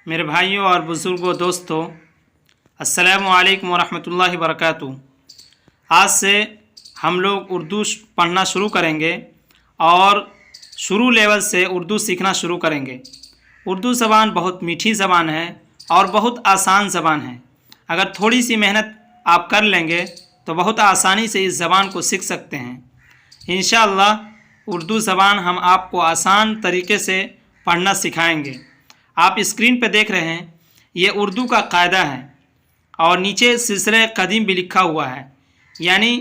میرے بھائیوں اور بزرگوں دوستوں، السلام علیکم ورحمۃ اللہ وبرکاتہ۔ آج سے ہم لوگ اردو پڑھنا شروع کریں گے اور شروع لیول سے اردو سیکھنا شروع کریں گے۔ اردو زبان بہت میٹھی زبان ہے اور بہت آسان زبان ہے۔ اگر تھوڑی سی محنت آپ کر لیں گے تو بہت آسانی سے اس زبان کو سیکھ سکتے ہیں۔ انشاءاللہ اردو زبان ہم آپ کو آسان طریقے سے پڑھنا سکھائیں گے۔ آپ اسکرین پہ دیکھ رہے ہیں، یہ اردو کا قاعدہ ہے اور نیچے سلسلہ قدیم بھی لکھا ہوا ہے، یعنی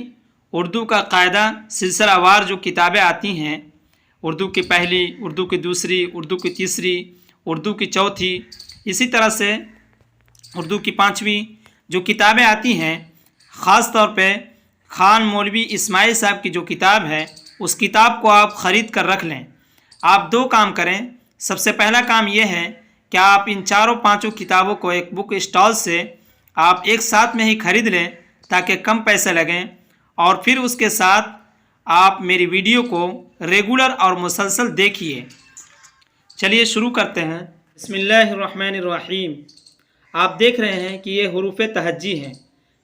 اردو کا قاعدہ سلسلہ وار جو کتابیں آتی ہیں، اردو کی پہلی، اردو کی دوسری، اردو کی تیسری، اردو کی چوتھی، اسی طرح سے اردو کی پانچویں جو کتابیں آتی ہیں، خاص طور پہ خان مولوی اسماعیل صاحب کی جو کتاب ہے، اس کتاب کو آپ خرید کر رکھ لیں۔ آپ دو کام کریں۔ سب سے پہلا کام یہ ہے کہ آپ ان چاروں پانچوں کتابوں کو ایک بک اسٹال سے آپ ایک ساتھ میں ہی خرید لیں تاکہ کم پیسے لگیں، اور پھر اس کے ساتھ آپ میری ویڈیو کو ریگولر اور مسلسل دیکھیے۔ چلیے شروع کرتے ہیں۔ بسم اللہ الرحمن الرحیم۔ آپ دیکھ رہے ہیں کہ یہ حروف تہجی ہیں،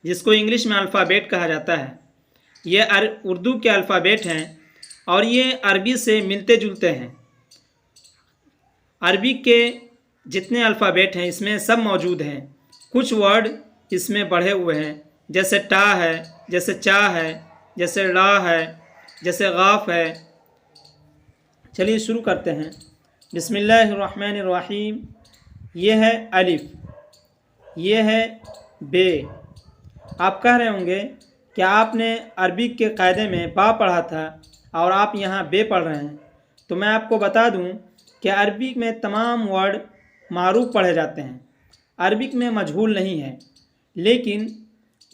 جس کو انگلش میں الفابیٹ کہا جاتا ہے۔ یہ اردو کے الفابیٹ ہیں اور یہ عربی سے ملتے جلتے ہیں۔ عربی کے جتنے الفابیٹ ہیں اس میں سب موجود ہیں۔ کچھ ورڈ اس میں بڑھے ہوئے ہیں، جیسے ٹا ہے، جیسے چا ہے، جیسے لا ہے، جیسے غاف ہے۔ چلیے شروع کرتے ہیں۔ بسم اللہ الرحمن الرحیم۔ یہ ہے الف، یہ ہے بے۔ آپ کہہ رہے ہوں گے کہ آپ نے عربی کے قاعدے میں با پڑھا تھا اور آپ یہاں بے پڑھ رہے ہیں، تو میں آپ کو بتا دوں کہ عربی میں تمام ورڈ معروف پڑھے جاتے ہیں۔ عربک میں مجہول نہیں ہے، لیکن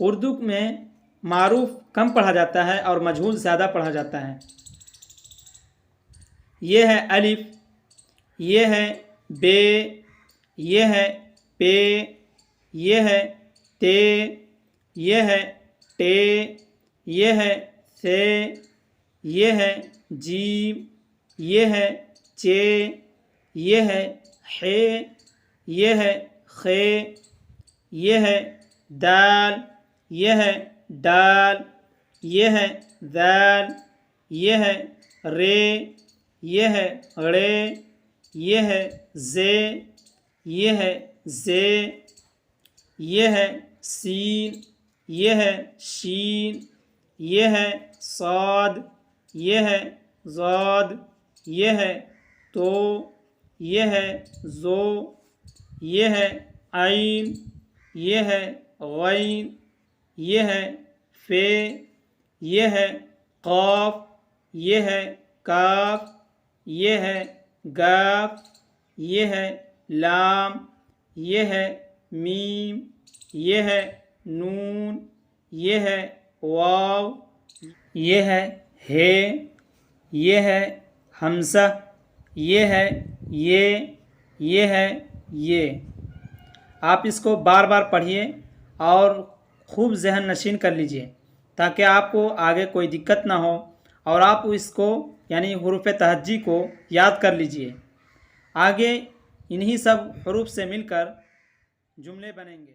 اردو میں معروف کم پڑھا جاتا ہے اور مجہول زیادہ پڑھا جاتا ہے۔ یہ ہے الف، یہ ہے بے، یہ ہے پے، یہ ہے تے، یہ ہے ٹے، یہ ہے ثے، یہ ہے جیم، یہ ہے چے، یہ ہے حے، یہ ہے خے، یہ ہے دال، یہ ہے ڈال، یہ ہے ذال، یہ ہے رے، یہ ہے رے، یہ ہے زے، یہ ہے زے، یہ ہے سین، یہ ہے شین، یہ ہے صاد، یہ ہے ضاد، یہ ہے تو، یہ ہے زو، یہ ہے عین، یہ ہے غین، یہ ہے فے، یہ ہے قاف، یہ ہے کاف، یہ ہے گاف، یہ ہے لام، یہ ہے میم، یہ ہے نون، یہ ہے واو، یہ ہے ہے، یہ ہے حمزہ، یہ ہے یہ ہے یہ۔ آپ اس کو بار بار پڑھیے اور خوب ذہن نشین کر لیجئے تاکہ آپ کو آگے کوئی دقت نہ ہو، اور آپ اس کو یعنی حروف تہجی کو یاد کر لیجئے۔ آگے انہی سب حروف سے مل کر جملے بنیں گے۔